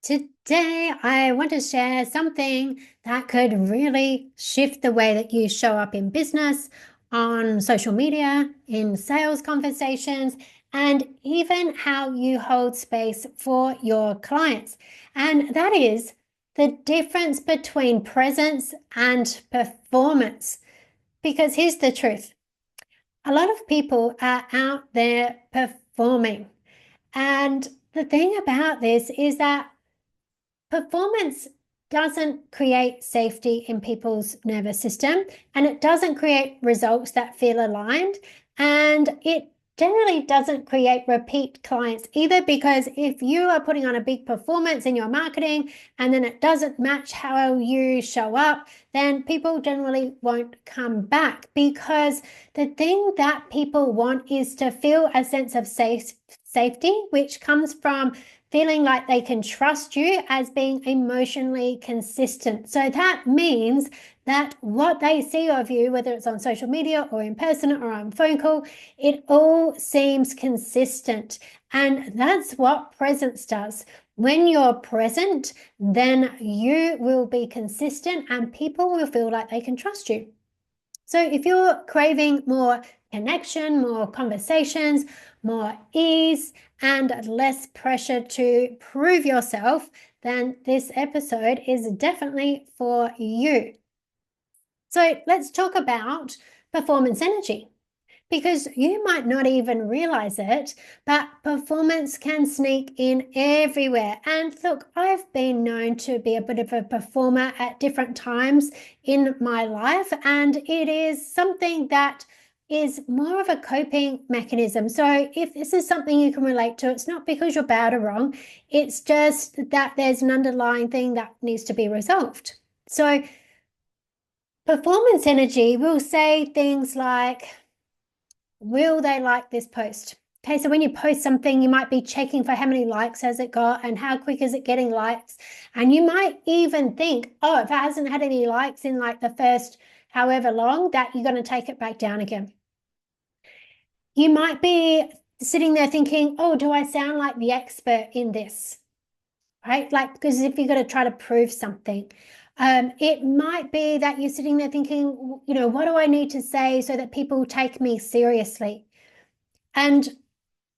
Today, I want to share something that could really shift the way that you show up in business, on social media, in sales conversations, and even how you hold space for your clients. And that is the difference between presence and performance. Because here's the truth. A lot of people are out there performing. And the thing about this is that performance doesn't create safety in people's nervous system, and it doesn't create results that feel aligned, and it generally doesn't create repeat clients either, because if you are putting on a big performance in your marketing and then it doesn't match how you show up, then people generally won't come back, because the thing that people want is to feel a sense of safety, which comes from feeling like they can trust you as being emotionally consistent. So that means that what they see of you, whether it's on social media or in person or on phone call, it all seems consistent. And that's what presence does. When you're present, then you will be consistent and people will feel like they can trust you. So if you're craving more connection, more conversations, more ease, and less pressure to prove yourself, then this episode is definitely for you. So let's talk about performance energy, because you might not even realize it, but performance can sneak in everywhere. And look, I've been known to be a bit of a performer at different times in my life, and it is something that is more of a coping mechanism. So if this is something you can relate to, it's not because you're bad or wrong, it's just that there's an underlying thing that needs to be resolved. So performance energy will say things like, will they like this post? Okay, so when you post something, you might be checking for how many likes has it got and how quick is it getting likes. And you might even think, oh, if it hasn't had any likes in like the first however long, that you're going to take it back down again. You might be sitting there thinking, oh, do I sound like the expert in this? Right? Like, because if you're going to try to prove something, it might be that you're sitting there thinking, what do I need to say so that people take me seriously? And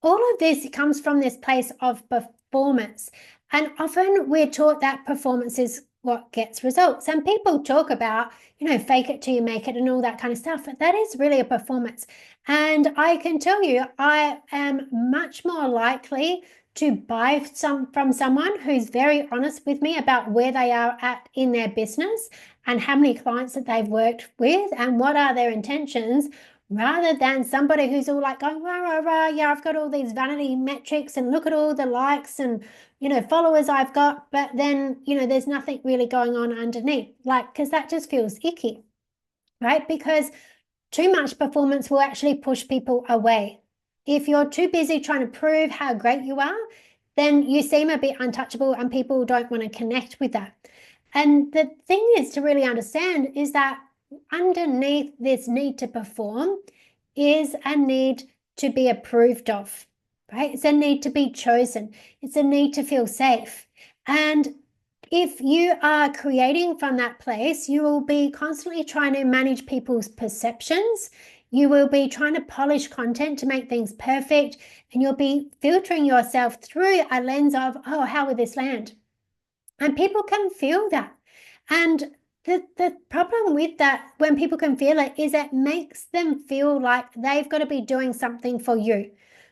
all of this comes from this place of performance. And often we're taught that performance is what gets results. And people talk about, fake it till you make it and all that kind of stuff. But that is really a performance. And I can tell you, I am much more likely to buy from someone who's very honest with me about where they are at in their business and how many clients that they've worked with and what are their intentions, rather than somebody who's all like going, rah, rah, rah, yeah, I've got all these vanity metrics and look at all the likes and, followers I've got, but then, there's nothing really going on underneath, because that just feels icky, right? Because too much performance will actually push people away. If you're too busy trying to prove how great you are, then you seem a bit untouchable and people don't want to connect with that. And the thing is to really understand is that underneath this need to perform is a need to be approved of, right? It's a need to be chosen. It's a need to feel safe. And if you are creating from that place, you will be constantly trying to manage people's perceptions. You will be trying to polish content to make things perfect, and you'll be filtering yourself through a lens of, oh, how will this land? And people can feel that. And the problem with that, when people can feel it, is it makes them feel like they've got to be doing something for you,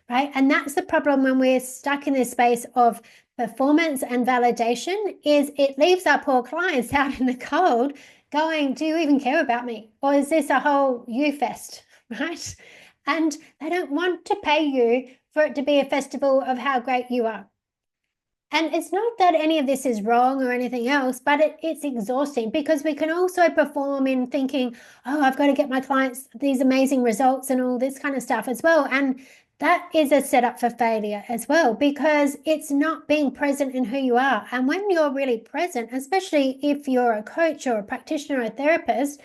right? And that's the problem when we're stuck in this space of performance and validation, is it leaves our poor clients out in the cold going, do you even care about me? Or is this a whole you fest, right? And they don't want to pay you for it to be a festival of how great you are. And it's not that any of this is wrong or anything else, but it's exhausting, because we can also perform in thinking, oh, I've got to get my clients these amazing results and all this kind of stuff as well. And that is a setup for failure as well, because it's not being present in who you are. And when you're really present, especially if you're a coach or a practitioner or a therapist,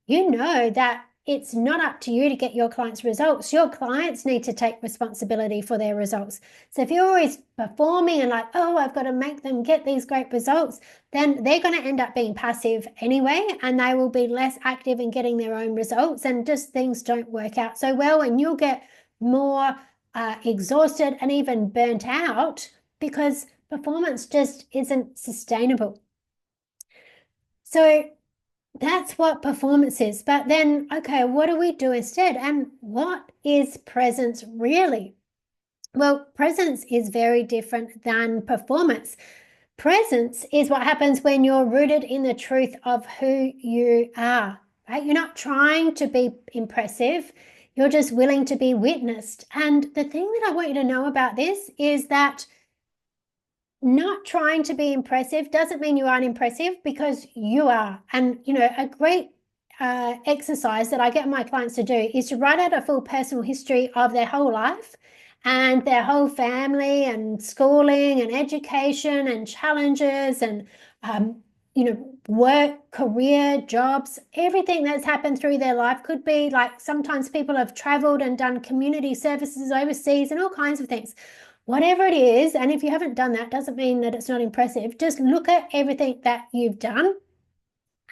you know that it's not up to you to get your clients results. Your clients need to take responsibility for their results. So if you're always performing and like, oh, I've got to make them get these great results, then they're going to end up being passive anyway, and they will be less active in getting their own results, and just things don't work out so well, and you'll get more exhausted and even burnt out because performance just isn't sustainable. So that's what performance is. But then, okay, what do we do instead? And what is presence really? Well, presence is very different than performance. Presence is what happens when you're rooted in the truth of who you are, right? You're not trying to be impressive. You're just willing to be witnessed. And the thing that I want you to know about this is that not trying to be impressive doesn't mean you aren't impressive, because you are. And, a great exercise that I get my clients to do is to write out a full personal history of their whole life and their whole family and schooling and education and challenges and, work, career, jobs, everything that's happened through their life. Could be like, sometimes people have traveled and done community services overseas and all kinds of things. Whatever it is, and if you haven't done that, doesn't mean that it's not impressive. Just look at everything that you've done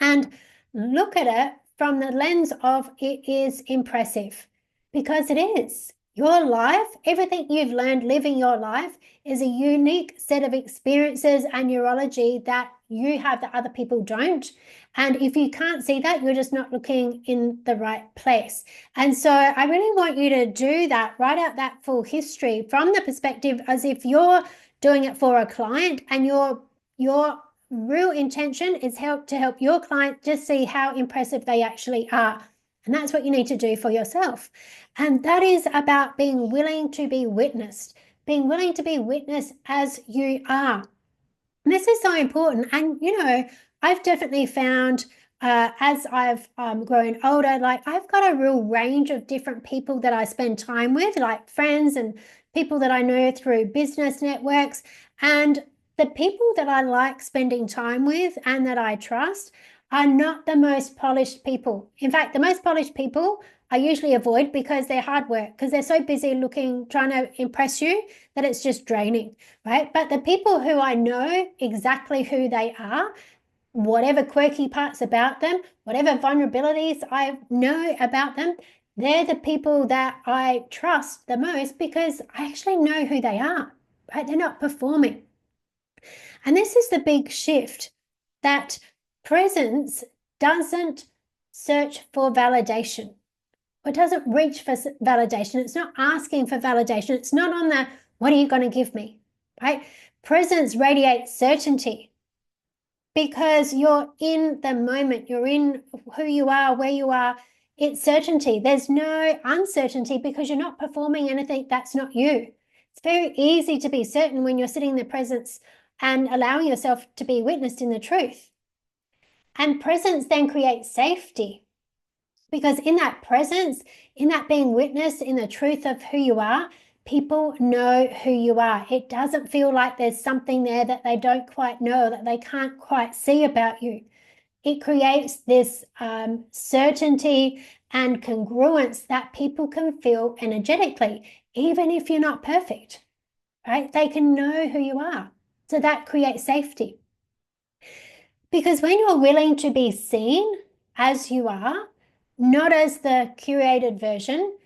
and look at it from the lens of it is impressive, because it is. Your life, everything you've learned living your life, is a unique set of experiences and neurology that you have that other people don't. And if you can't see that, you're just not looking in the right place. And so I really want you to do that, write out that full history from the perspective as if you're doing it for a client, and your real intention is to help your client just see how impressive they actually are. And that's what you need to do for yourself. And that is about being willing to be witnessed, being willing to be witnessed as you are. And this is so important. And, I've definitely found as I've grown older, like I've got a real range of different people that I spend time with, like friends and people that I know through business networks. And the people that I like spending time with and that I trust are not the most polished people. In fact, the most polished people I usually avoid, because they're hard work, because they're so busy trying to impress you that it's just draining, right? But the people who I know exactly who they are, whatever quirky parts about them, whatever vulnerabilities I know about them, they're the people that I trust the most, because I actually know who they are, right? They're not performing. And this is the big shift, that presence doesn't search for validation. It doesn't reach for validation. It's not asking for validation. It's not on the, what are you going to give me, right? Presence radiates certainty, because you're in the moment. You're in who you are, where you are. It's certainty. There's no uncertainty, because you're not performing anything that's not you. It's very easy to be certain when you're sitting in the presence and allowing yourself to be witnessed in the truth. And presence then creates safety, because in that presence, in that being witnessed in the truth of who you are, people know who you are. It doesn't feel like there's something there that they don't quite know, that they can't quite see about you. It creates this certainty and congruence that people can feel energetically, even if you're not perfect, right? They can know who you are. So that creates safety. Because when you're willing to be seen as you are, not as the curated version,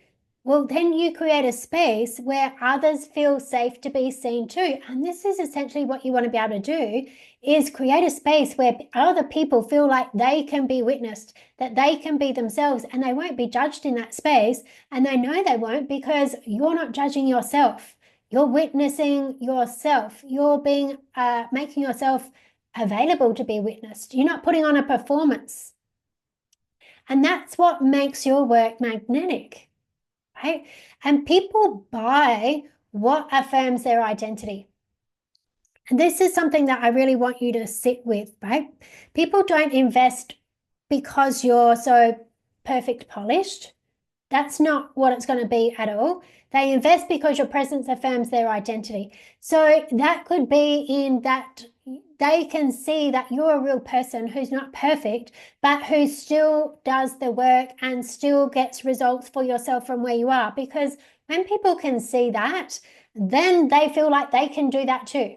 well, then you create a space where others feel safe to be seen too. And this is essentially what you want to be able to do, is create a space where other people feel like they can be witnessed, that they can be themselves, and they won't be judged in that space. And they know they won't, because you're not judging yourself. You're witnessing yourself. You're making yourself available to be witnessed. You're not putting on a performance. And that's what makes your work magnetic, right? And people buy what affirms their identity. And this is something that I really want you to sit with, right? People don't invest because you're so perfect polished. That's not what it's going to be at all. They invest because your presence affirms their identity. So that could be in that they can see that you're a real person who's not perfect, but who still does the work and still gets results for yourself from where you are. Because when people can see that, then they feel like they can do that too,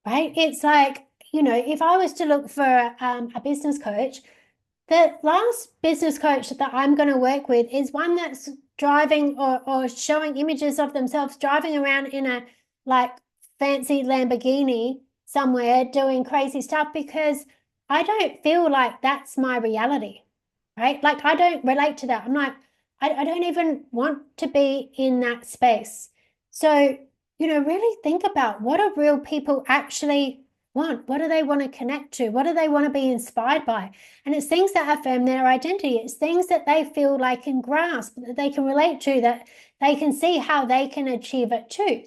right? It's like, if I was to look for a business coach, the last business coach that I'm going to work with is one that's driving or showing images of themselves driving around in a like fancy Lamborghini somewhere doing crazy stuff, because I don't feel like that's my reality, right? Like I don't relate to that. I'm like, I don't even want to be in that space. So, really think about, what do real people actually want? What do they want to connect to? What do they want to be inspired by? And it's things that affirm their identity. It's things that they feel like can grasp, that they can relate to, that they can see how they can achieve it too.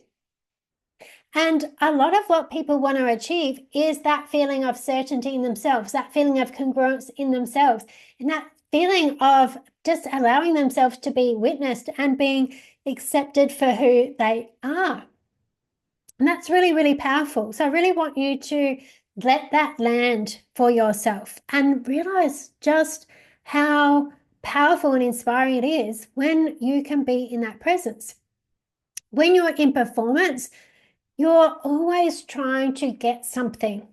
And a lot of what people want to achieve is that feeling of certainty in themselves, that feeling of congruence in themselves, and that feeling of just allowing themselves to be witnessed and being accepted for who they are. And that's really, really powerful. So I really want you to let that land for yourself and realize just how powerful and inspiring it is when you can be in that presence. When you're in performance, you're always trying to get something,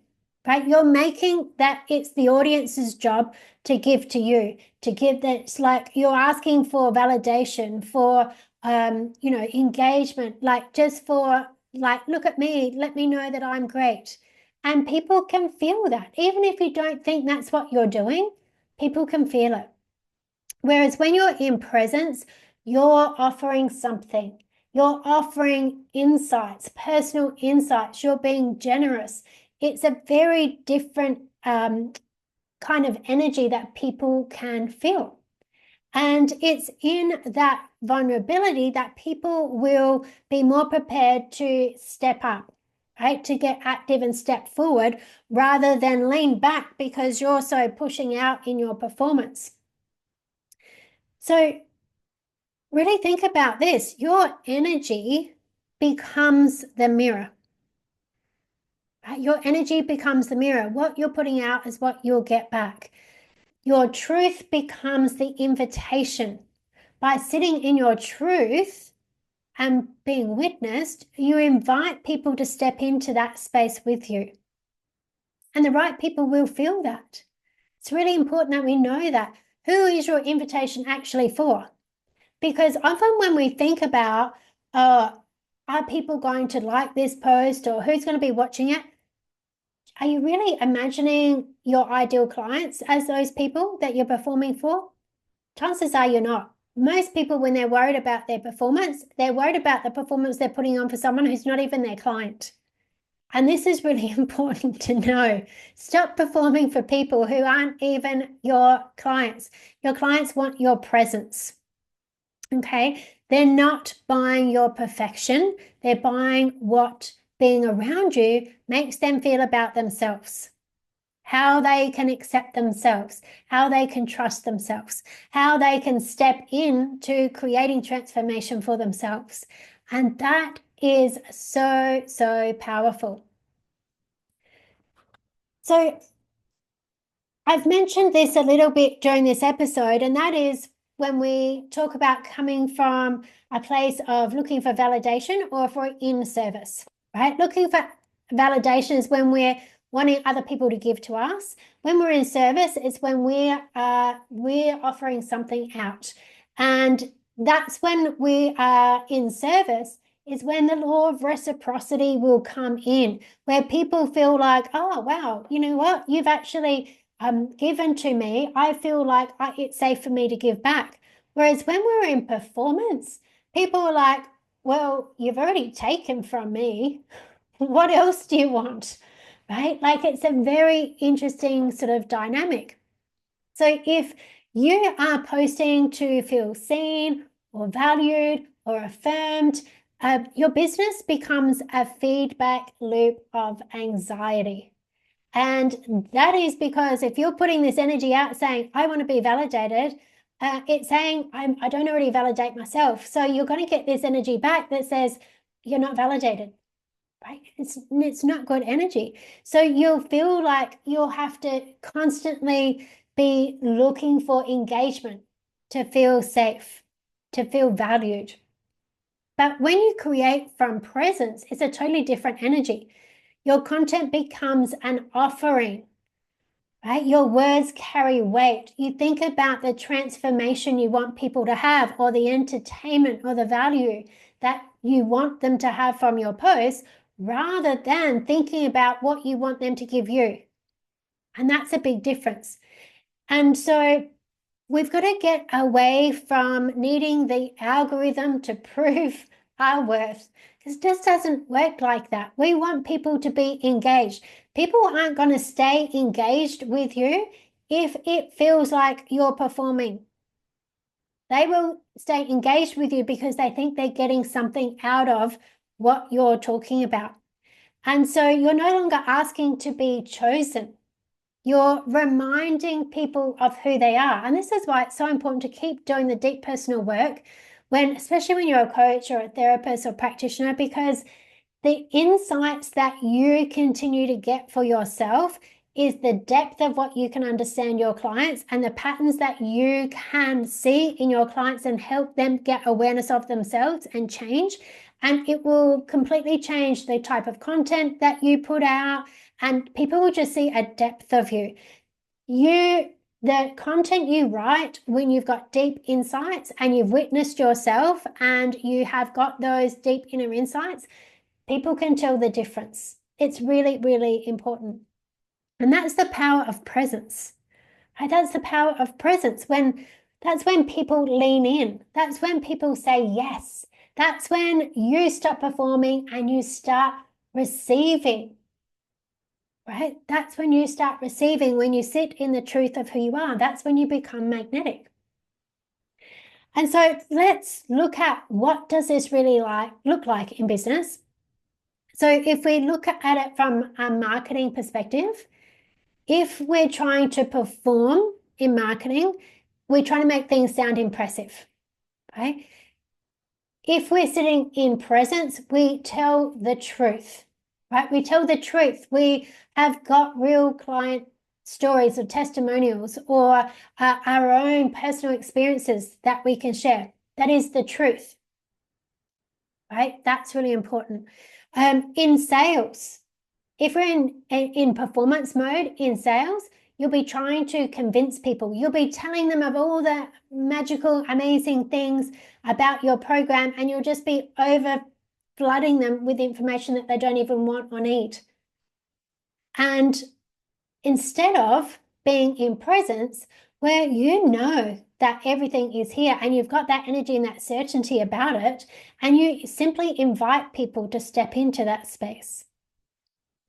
right? You're making that it's the audience's job to give to you, to give that. It's like you're asking for validation, for, engagement, like just for, like, look at me, let me know that I'm great. And people can feel that. Even if you don't think that's what you're doing, people can feel it. Whereas when you're in presence, you're offering something. You're offering insights, personal insights. You're being generous. It's a very different kind of energy that people can feel. And it's in that vulnerability that people will be more prepared to step up, right? To get active and step forward rather than lean back because you're so pushing out in your performance. So really think about this. Your energy becomes the mirror. Your energy becomes the mirror. What you're putting out is what you'll get back. Your truth becomes the invitation. By sitting in your truth and being witnessed, you invite people to step into that space with you. And the right people will feel that. It's really important that we know that. Who is your invitation actually for? Because often when we think about, are people going to like this post or who's going to be watching it? Are you really imagining your ideal clients as those people that you're performing for? Chances are you're not. Most people, when they're worried about their performance, they're worried about the performance they're putting on for someone who's not even their client. And this is really important to know. Stop performing for people who aren't even your clients. Your clients want your presence. Okay? They're not buying your perfection. They're buying what being around you makes them feel about themselves. How they can accept themselves, how they can trust themselves, how they can step into creating transformation for themselves. And that is so, so powerful. So I've mentioned this a little bit during this episode, and that is when we talk about coming from a place of looking for validation or for in service, right? Looking for validation is when we're wanting other people to give to us. When we're in service, it's when we're offering something out. And that's when we are in service, is when the law of reciprocity will come in, where people feel like, oh, wow, you know what? You've actually given to me. I feel like it's safe for me to give back. Whereas when we're in performance, people are like, well, you've already taken from me. What else do you want? Right? Like it's a very interesting sort of dynamic. So if you are posting to feel seen or valued or affirmed, your business becomes a feedback loop of anxiety. And that is because if you're putting this energy out saying, I want to be validated, it's saying, I don't already validate myself. So you're going to get this energy back that says, you're not validated. right? It's not good energy. So you'll feel like you'll have to constantly be looking for engagement to feel safe, to feel valued. But when you create from presence, it's a totally different energy. Your content becomes an offering, right? Your words carry weight. You think about the transformation you want people to have, or the entertainment or the value that you want them to have from your post, rather than thinking about what you want them to give you. And that's a big difference. And so we've got to get away from needing the algorithm to prove our worth, because it just doesn't work like that. We want people to be engaged. People aren't going to stay engaged with you if it feels like you're performing. They will stay engaged with you because they think they're getting something out of what you're talking about. And so you're no longer asking to be chosen. You're reminding people of who they are. And this is why it's so important to keep doing the deep personal work especially when you're a coach or a therapist or practitioner, because the insights that you continue to get for yourself is the depth of what you can understand your clients and the patterns that you can see in your clients and help them get awareness of themselves and change. And it will completely change the type of content that you put out, and people will just see a depth of you. The content you write when you've got deep insights and you've witnessed yourself and you have got those deep inner insights, people can tell the difference. It's really, really important. And that's the power of presence. Right? That's the power of presence. That's when people lean in. That's when people say yes. That's when you stop performing and you start receiving. Right? That's when you start receiving, when you sit in the truth of who you are. That's when you become magnetic. And so let's look at what does this really look like in business. So if we look at it from a marketing perspective, if we're trying to perform in marketing, we're trying to make things sound impressive, right? If we're sitting in presence, we tell the truth, right? We tell the truth. We have got real client stories or testimonials or our own personal experiences that we can share. That is the truth, right? That's really important. In sales, if we're in performance mode in sales, you'll be trying to convince people. You'll be telling them of all the magical, amazing things about your program, and you'll just be over flooding them with information that they don't even want or need. And instead of being in presence, where you know that everything is here and you've got that energy and that certainty about it, and you simply invite people to step into that space.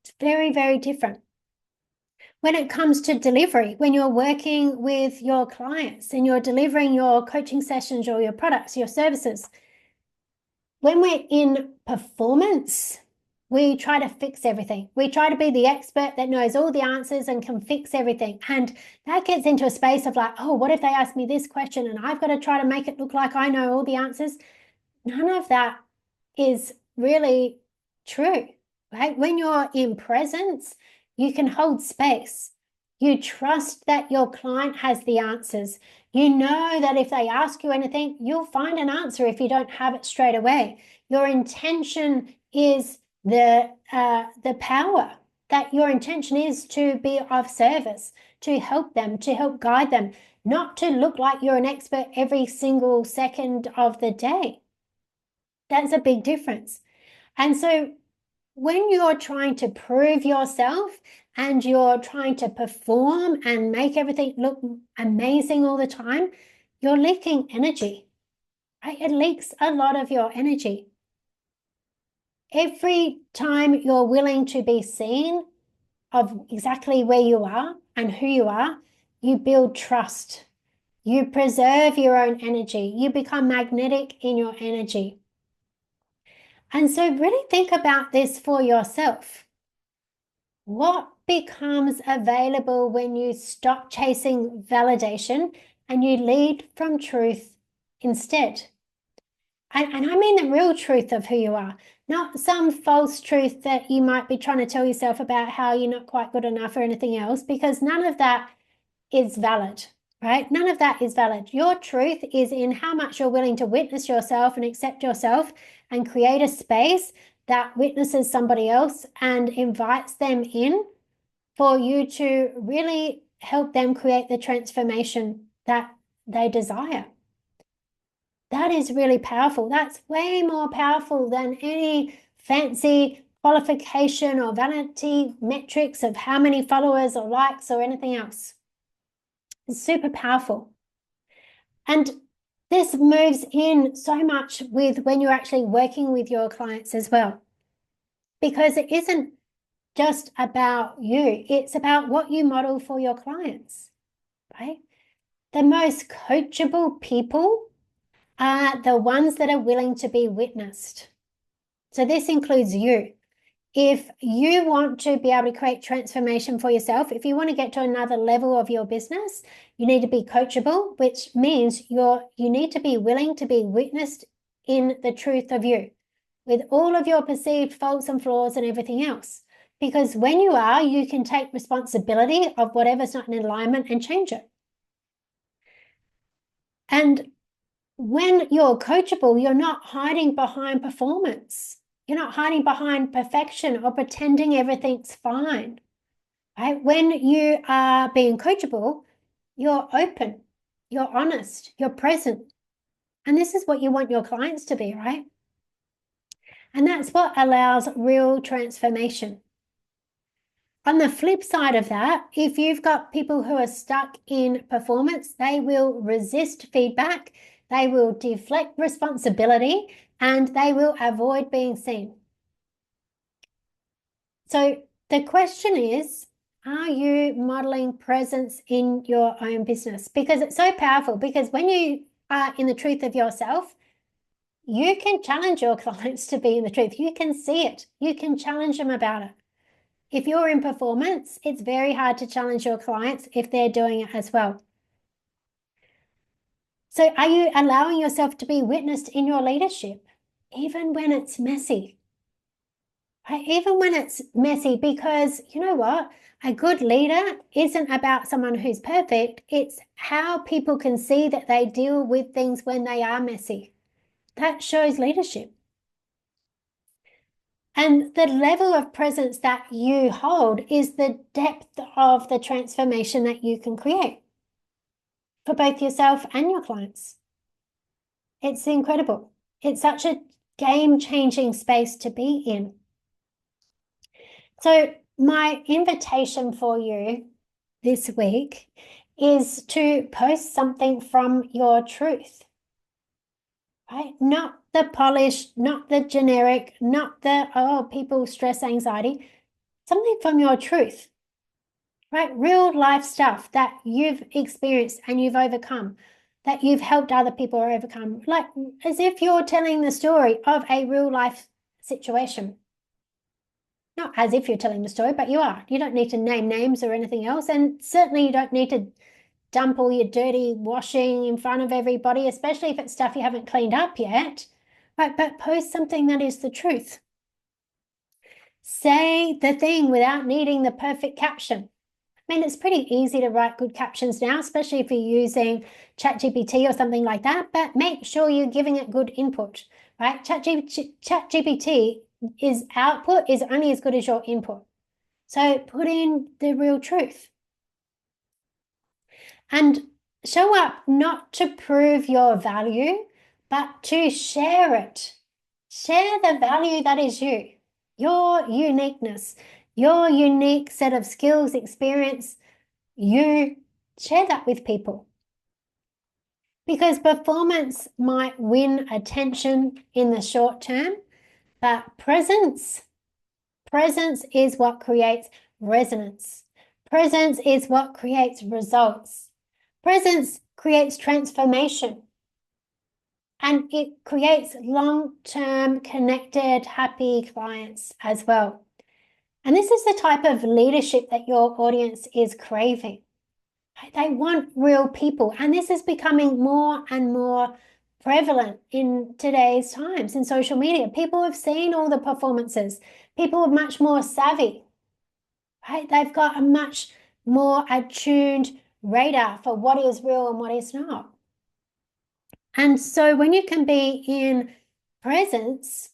It's very, very different. When it comes to delivery, when you're working with your clients and you're delivering your coaching sessions or your products, your services, when we're in performance, we try to fix everything. We try to be the expert that knows all the answers and can fix everything. And that gets into a space of like, oh, what if they ask me this question and I've got to try to make it look like I know all the answers? None of that is really true, right? When you're in presence, you can hold space. You trust that your client has the answers. You know that if they ask you anything, you'll find an answer if you don't have it straight away. Your intention is the power, that your intention is to be of service, to help them, to help guide them, not to look like you're an expert every single second of the day. That's a big difference. And so when you're trying to prove yourself and you're trying to perform and make everything look amazing all the time, you're leaking energy, right? It leaks a lot of your energy. Every time you're willing to be seen of exactly where you are and who you are, you build trust. You preserve your own energy. You become magnetic in your energy. And so really think about this for yourself. What becomes available when you stop chasing validation and you lead from truth instead? And I mean the real truth of who you are, not some false truth that you might be trying to tell yourself about how you're not quite good enough or anything else, because none of that is valid, right? None of that is valid. Your truth is in how much you're willing to witness yourself and accept yourself and create a space that witnesses somebody else and invites them in for you to really help them create the transformation that they desire. That is really powerful. That's way more powerful than any fancy qualification or vanity metrics of how many followers or likes or anything else. It's super powerful. And this moves in so much with when you're actually working with your clients as well, because it isn't just about you. It's about what you model for your clients, right? The most coachable people are the ones that are willing to be witnessed. So this includes you. If you want to be able to create transformation for yourself, if you want to get to another level of your business, you need to be coachable, which means you need to be willing to be witnessed in the truth of you, with all of your perceived faults and flaws and everything else. Because when you are, you can take responsibility of whatever's not in alignment and change it. And when you're coachable, you're not hiding behind performance. You're not hiding behind perfection or pretending everything's fine, right? When you are being coachable, you're open, you're honest, you're present. And this is what you want your clients to be, right? And that's what allows real transformation. On the flip side of that, if you've got people who are stuck in performance, they will resist feedback, they will deflect responsibility, and they will avoid being seen. So the question is, are you modeling presence in your own business? Because it's so powerful, because when you are in the truth of yourself, you can challenge your clients to be in the truth. You can see it. You can challenge them about it. If you're in performance, it's very hard to challenge your clients if they're doing it as well. So are you allowing yourself to be witnessed in your leadership, even when it's messy? Right? Even when it's messy, because you know what? A good leader isn't about someone who's perfect. It's how people can see that they deal with things when they are messy. That shows leadership. And the level of presence that you hold is the depth of the transformation that you can create for both yourself and your clients. It's incredible. It's such a game-changing space to be in. So my invitation for you this week is to post something from your truth, right? Not the polished, not the generic, not the, oh, people stress, anxiety, something from your truth, right? Real life stuff that you've experienced and you've overcome, that you've helped other people overcome, like as if you're telling the story of a real life situation. Not as if you're telling the story, but you are. You don't need to name names or anything else. And certainly you don't need to dump all your dirty washing in front of everybody, especially if it's stuff you haven't cleaned up yet. Right? But post something that is the truth. Say the thing without needing the perfect caption. I mean, it's pretty easy to write good captions now, especially if you're using ChatGPT or something like that, but make sure you're giving it good input, right? ChatGPT is output is only as good as your input. So put in the real truth. And show up not to prove your value, but to share it. Share the value that is you, your uniqueness, your unique set of skills, experience. You share that with people. Because performance might win attention in the short term, but presence is what creates resonance. Presence is what creates results. Presence creates transformation. And it creates long-term connected, happy clients as well. And this is the type of leadership that your audience is craving. They want real people. And this is becoming more and more prevalent in today's times in social media. People have seen all the performances. People are much more savvy, right? They've got a much more attuned radar for what is real and what is not. And so when you can be in presence,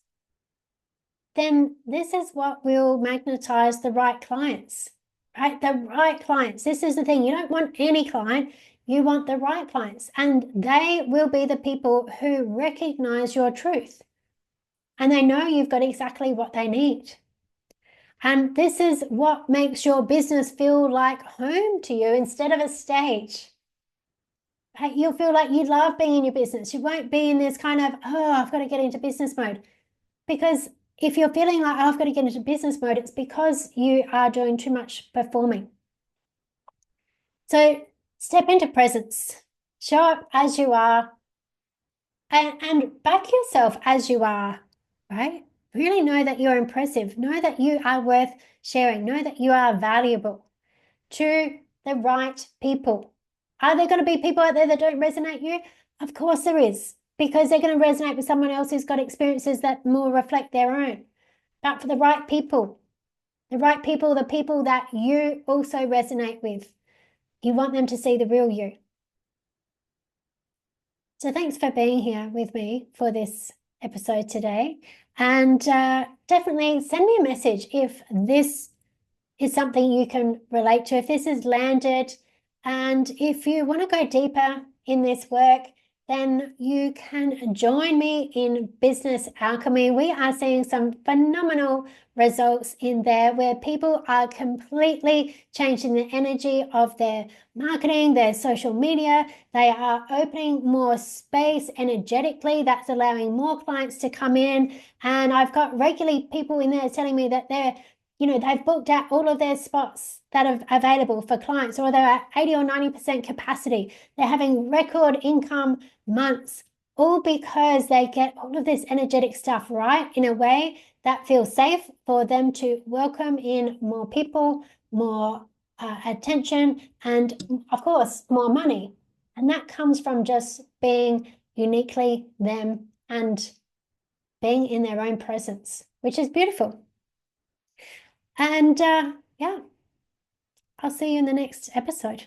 then this is what will magnetize the right clients, right? The right clients. This is the thing. You don't want any client. You want the right clients, and they will be the people who recognize your truth, and they know you've got exactly what they need. And this is what makes your business feel like home to you instead of a stage. You'll feel like you love being in your business. You won't be in this kind of, oh, I've got to get into business mode. Because if you're feeling like, oh, I've got to get into business mode, it's because you are doing too much performing. So step into presence, show up as you are, and back yourself as you are, right? Really know that you're impressive. Know that you are worth sharing. Know that you are valuable to the right people. Are there going to be people out there that don't resonate with you? Of course there is, because they're going to resonate with someone else who's got experiences that more reflect their own. But for the right people, the people that you also resonate with, you want them to see the real you. So thanks for being here with me for this episode today. And definitely send me a message if this is something you can relate to, if this has landed. And if you want to go deeper in this work, then you can join me in Business Alchemy. We are seeing some phenomenal results in there where people are completely changing the energy of their marketing, their social media. They are opening more space energetically. That's allowing more clients to come in. And I've got regularly people in there telling me that they've booked out all of their spots that are available for clients, or they're at 80 or 90% capacity. They're having record income months, all because they get all of this energetic stuff right in a way that feels safe for them to welcome in more people, more attention, and of course, more money. And that comes from just being uniquely them and being in their own presence, which is beautiful. And yeah, I'll see you in the next episode.